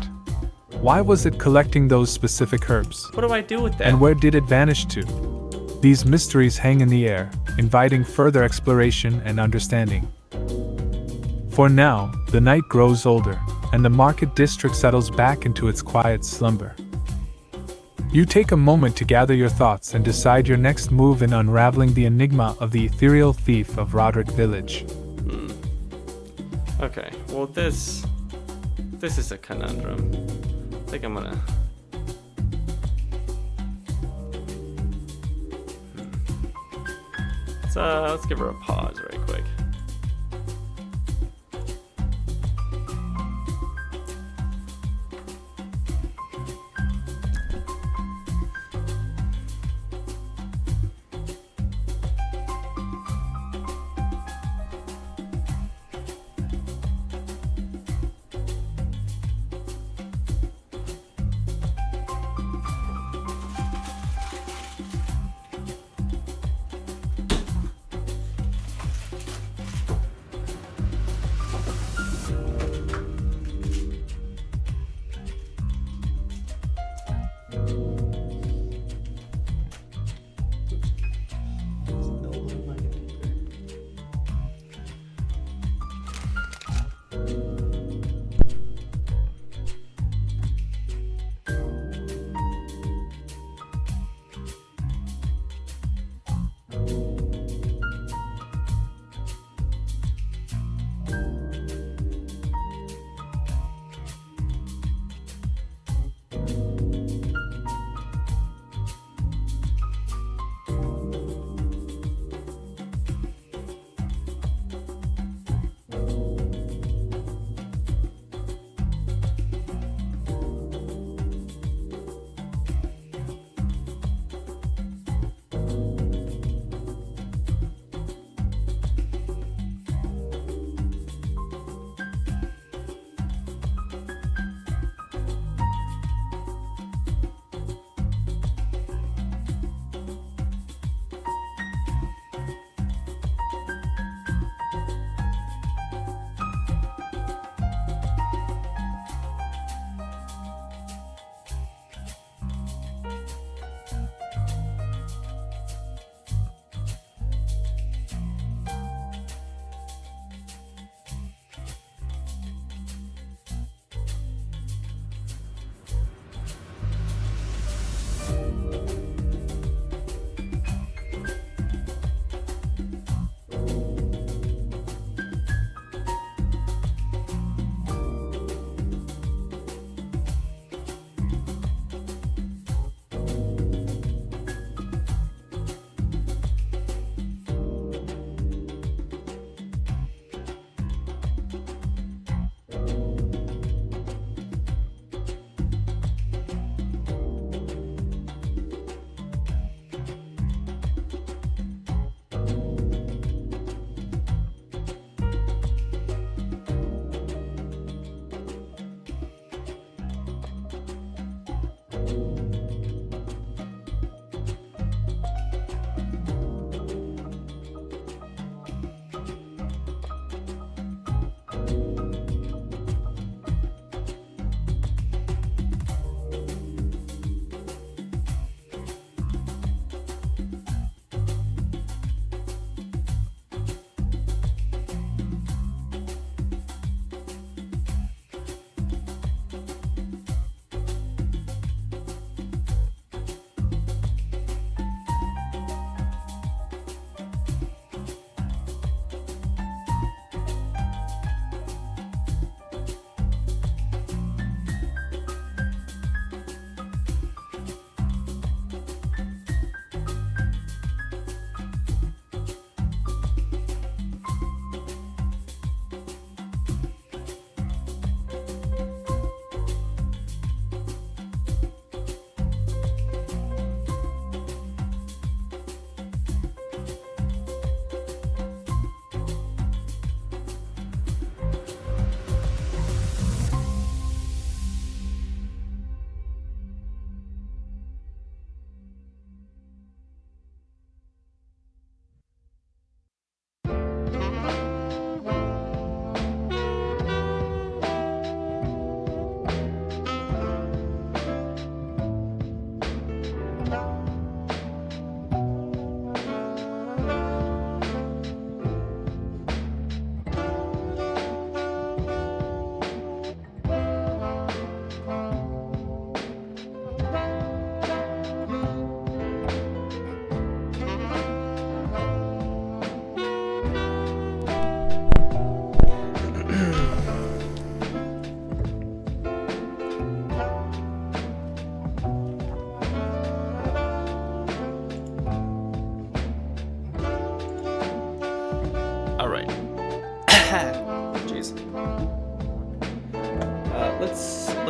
Why was it collecting those specific herbs? What do I do with that? And where did it vanish to? These mysteries hang in the air, inviting further exploration and understanding. For now, the night grows older, and the market district settles back into its quiet slumber. You take a moment to gather your thoughts and decide your next move in unraveling the enigma of the ethereal thief of Rodrick Village. Okay, well this is a conundrum. I think I'm gonna... Let's give her a pause right quick.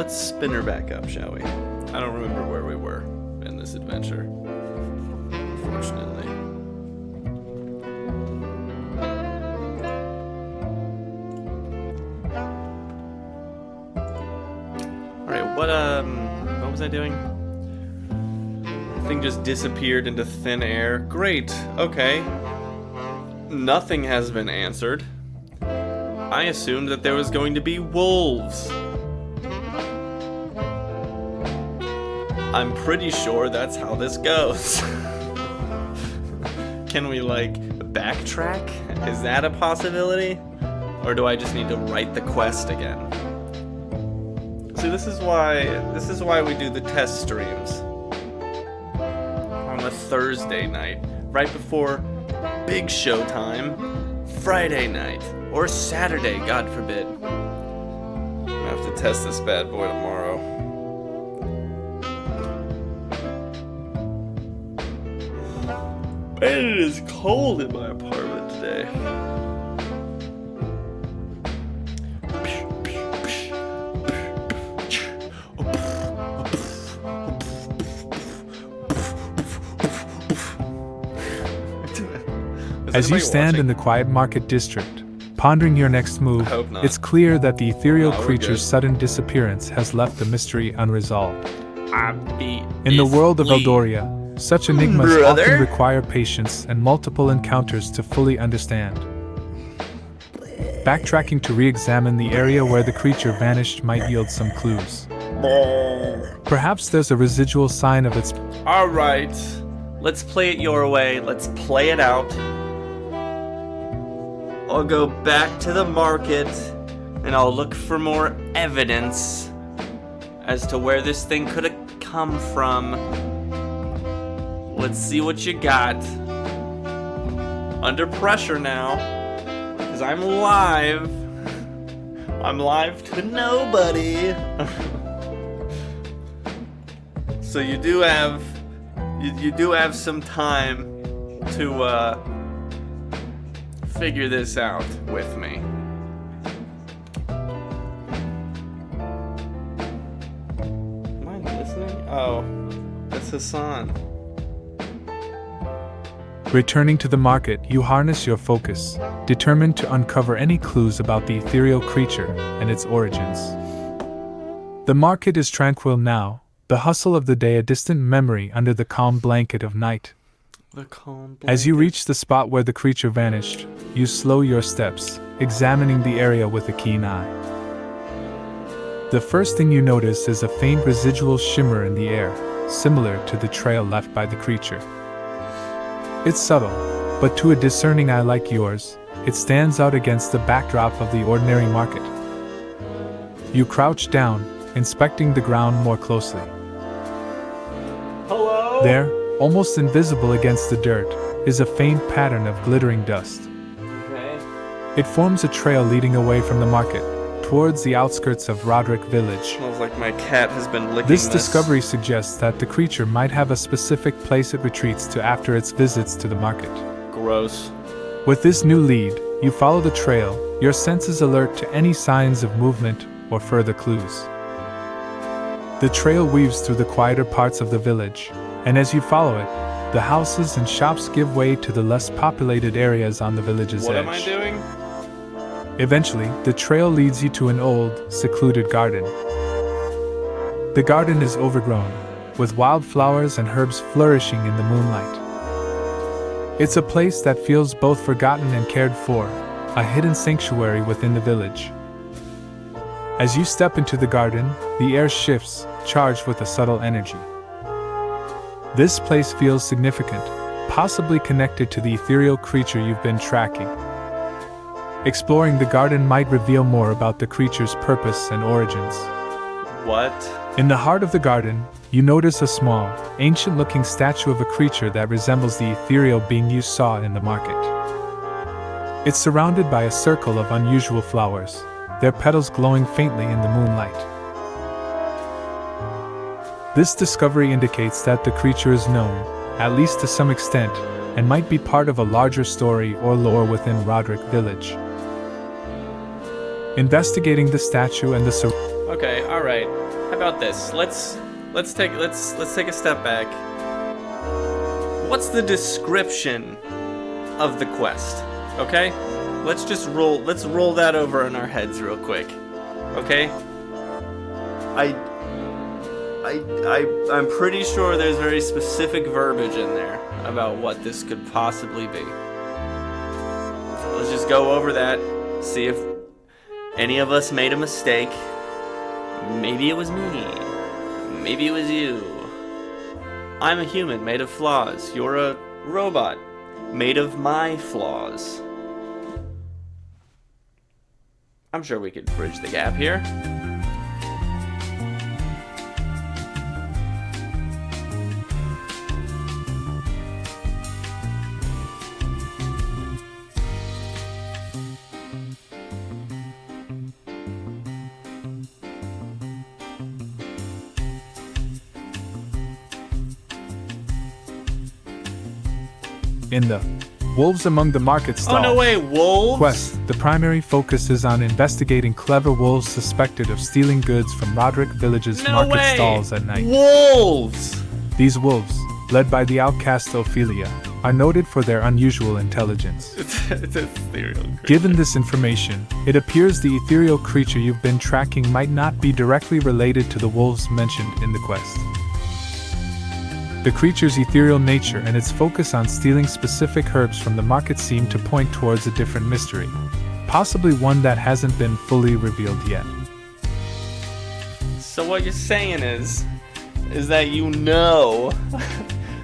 let's spin her back up, shall we? I don't remember where we were in this adventure, unfortunately. Alright, what was I doing? The thing just disappeared into thin air. Great, okay. Nothing has been answered. I assumed that there was going to be wolves. I'm pretty sure that's how this goes. Can we, like, backtrack? Is that a possibility? Or do I just need to write the quest again? See, this is why we do the test streams on a Thursday night, right before big show time, Friday night, or Saturday, God forbid. I'm gonna have to test this bad boy tomorrow. Man, it is cold in my apartment today. As you stand in the quiet market district, pondering your next move, it's clear that the ethereal creature's sudden disappearance has left the mystery unresolved. In the world of Eldoria, such enigmas often require patience and multiple encounters to fully understand. Backtracking to re-examine the area where the creature vanished might yield some clues. Perhaps there's a residual sign of its... Alright, let's play it your way, let's play it out. I'll go back to the market, and I'll look for more evidence as to where this thing could have come from. Let's see what you got. Under pressure now, because I'm live. I'm live to nobody. So you do have some time to figure this out with me. Am I listening? Oh, it's Hassan. Returning to the market, you harness your focus, determined to uncover any clues about the ethereal creature and its origins. The market is tranquil now, the hustle of the day a distant memory under the calm blanket of night. As you reach the spot where the creature vanished, you slow your steps, examining the area with a keen eye. The first thing you notice is a faint residual shimmer in the air, similar to the trail left by the creature. It's subtle, but to a discerning eye like yours, it stands out against the backdrop of the ordinary market. You crouch down, inspecting the ground more closely. Hello? There, almost invisible against the dirt, is a faint pattern of glittering dust. Okay. It forms a trail leading away from the market, towards the outskirts of Rodrick Village. Smells like my cat has been licking This discovery suggests that the creature might have a specific place it retreats to after its visits to the market. Gross. With this new lead, you follow the trail, your senses alert to any signs of movement or further clues. The trail weaves through the quieter parts of the village, and as you follow it, the houses and shops give way to the less populated areas on the village's edge. What am I doing? Eventually, the trail leads you to an old, secluded garden. The garden is overgrown, with wildflowers and herbs flourishing in the moonlight. It's a place that feels both forgotten and cared for, a hidden sanctuary within the village. As you step into the garden, the air shifts, charged with a subtle energy. This place feels significant, possibly connected to the ethereal creature you've been tracking. Exploring the garden might reveal more about the creature's purpose and origins. What? In the heart of the garden, you notice a small, ancient-looking statue of a creature that resembles the ethereal being you saw in the market. It's surrounded by a circle of unusual flowers, their petals glowing faintly in the moonlight. This discovery indicates that the creature is known, at least to some extent, and might be part of a larger story or lore within Rodrick Village. Investigating the statue and the Okay, all right. How about this? Let's take a step back. What's the description of the quest? Okay? Let's roll that over in our heads real quick. Okay? I'm pretty sure there's very specific verbiage in there about what this could possibly be. Let's just go over that, see if any of us made a mistake. Maybe it was me. Maybe it was you. I'm a human made of flaws. You're a robot made of my flaws. I'm sure we could bridge the gap here. In the Wolves Among the Market Stalls Oh, no way, wolves? quest, the primary focus is on investigating clever wolves suspected of stealing goods from Rodrick Village's No market way. stalls at night. Wolves! These wolves, led by the outcast Ophelia, are noted for their unusual intelligence. It's a ethereal creature. Given this information, it appears the ethereal creature you've been tracking might not be directly related to the wolves mentioned in the quest. The creature's ethereal nature and its focus on stealing specific herbs from the market seem to point towards a different mystery, possibly one that hasn't been fully revealed yet. So what you're saying is that you know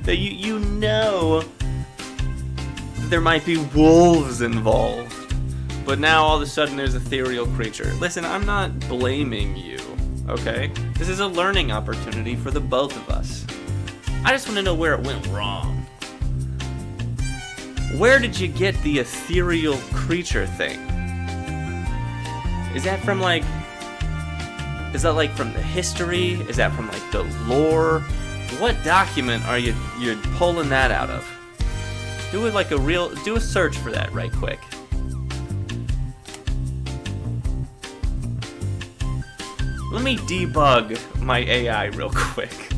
that you know that there might be wolves involved, but now all of a sudden there's an ethereal creature. Listen, I'm not blaming you, okay? This is a learning opportunity for the both of us. I just want to know where it went wrong. Where did you get the ethereal creature thing? Is that from like from the history? Is that from like the lore? What document are you're pulling that out of? Do a search for that right quick. Let me debug my AI real quick.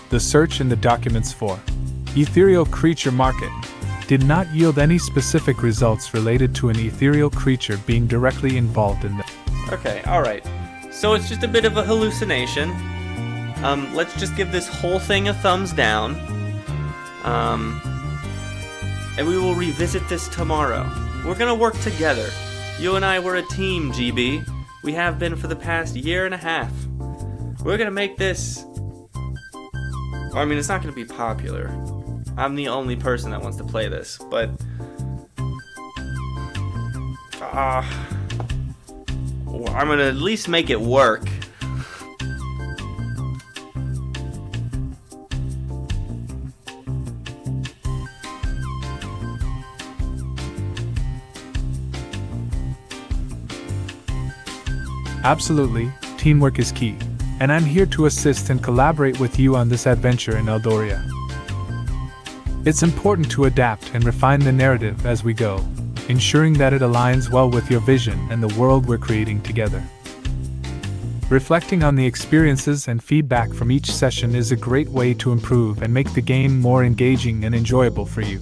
The search in the documents for Ethereal Creature Market did not yield any specific results related to an ethereal creature being directly involved in the. Okay, alright. So it's just a bit of a hallucination. Let's just give this whole thing a thumbs down. And we will revisit this tomorrow. We're gonna work together. You and I were a team, GB. We have been for the past year and a half. We're gonna make this... I mean, it's not gonna be popular. I'm the only person that wants to play this, but... I'm gonna at least make it work. Absolutely, teamwork is key, and I'm here to assist and collaborate with you on this adventure in Eldoria. It's important to adapt and refine the narrative as we go, ensuring that it aligns well with your vision and the world we're creating together. Reflecting on the experiences and feedback from each session is a great way to improve and make the game more engaging and enjoyable for you.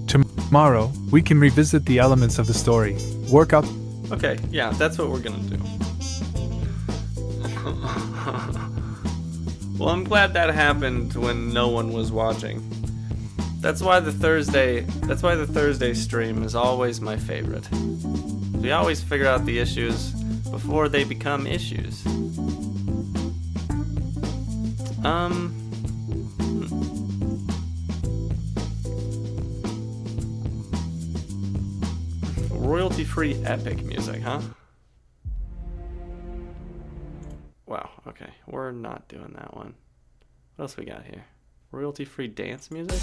Tomorrow, we can revisit the elements of the story, work out. Okay, yeah, that's what we're gonna do. Well, I'm glad that happened when no one was watching. That's why the Thursday stream is always my favorite. We always figure out the issues before they become issues. Royalty-free epic music, huh? Wow, okay. We're not doing that one. What else we got here? Royalty-free dance music?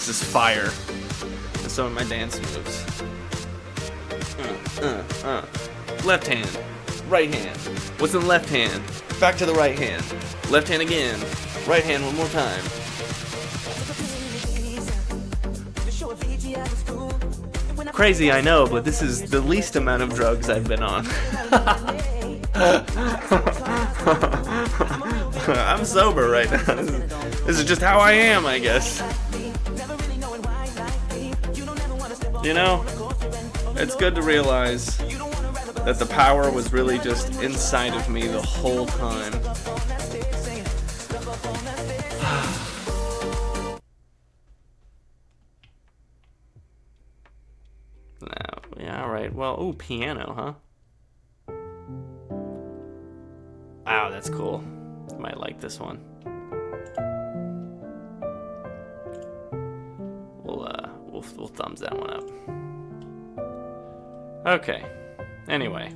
This is fire. And some of my dance moves. Left hand. Right hand. What's in the left hand? Back to the right hand. Left hand again. Right hand one more time. Crazy, I know, but this is the least amount of drugs I've been on. I'm sober right now. This is just how I am, I guess. You know, it's good to realize that the power was really just inside of me the whole time. Yeah, alright. Well, ooh, piano, huh? Wow, that's cool. I might like this one. We'll thumbs that one up. Okay. Anyway.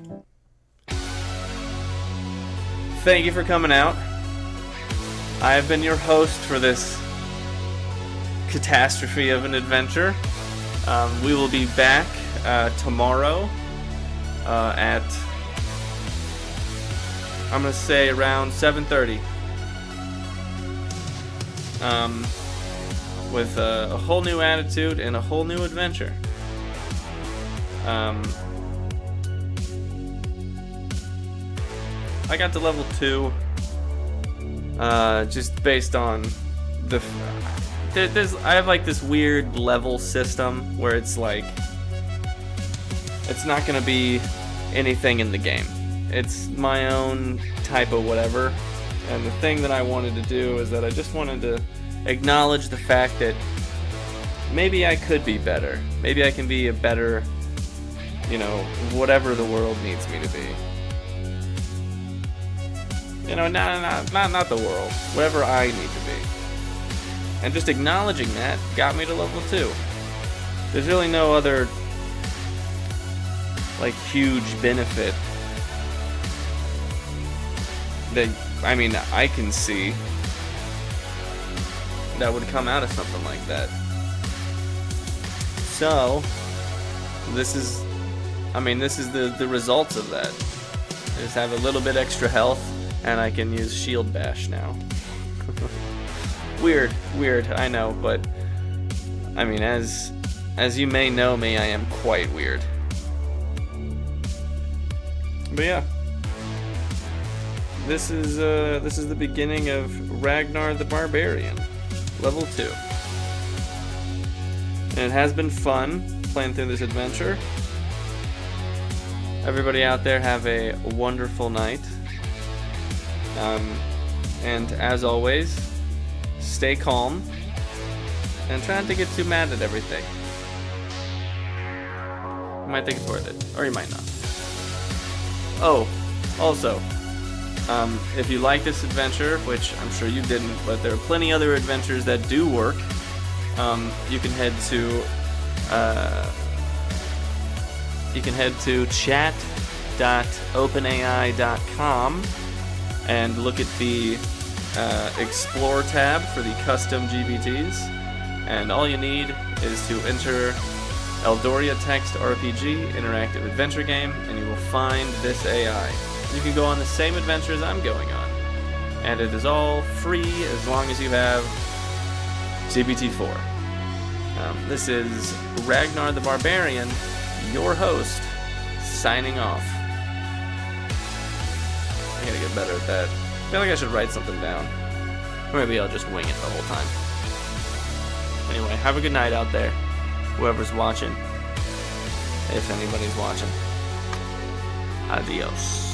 Thank you for coming out. I have been your host for this catastrophe of an adventure. We will be back tomorrow at, I'm going to say, around 7:30. With a whole new attitude and a whole new adventure. I got to level 2 just based on the... I have like this weird level system where it's like... It's not going to be anything in the game. It's my own type of whatever. And the thing that I wanted to do is that I just wanted to acknowledge the fact that maybe I could be better. Maybe I can be a better, you know, whatever the world needs me to be. You know, not the world. Whatever I need to be. And just acknowledging that got me to level 2. There's really no other, like, huge benefit that, I mean, I can see that would come out of something like that. So, this is the results of that. I just have a little bit extra health, and I can use shield bash now. Weird, I know, but I mean, as you may know me, I am quite weird. But yeah, this is the beginning of Ragnar the Barbarian, level 2. And it has been fun playing through this adventure. Everybody out there have a wonderful night. And as always, stay calm and try not to get too mad at everything. You might think it's worth it, or you might not. Oh, also, if you like this adventure, which I'm sure you didn't, but there are plenty other adventures that do work, you can head to chat.openai.com and look at the Explore tab for the custom GBTs, and all you need is to enter Eldoria Text RPG Interactive Adventure Game, and you will find this AI. You can go on the same adventures I'm going on, and it is all free as long as you have GBT4. This is Ragnar the Barbarian, your host, signing off. I gotta get better at that. I feel like I should write something down. Or maybe I'll just wing it the whole time. Anyway, have a good night out there, whoever's watching. If anybody's watching. Adios.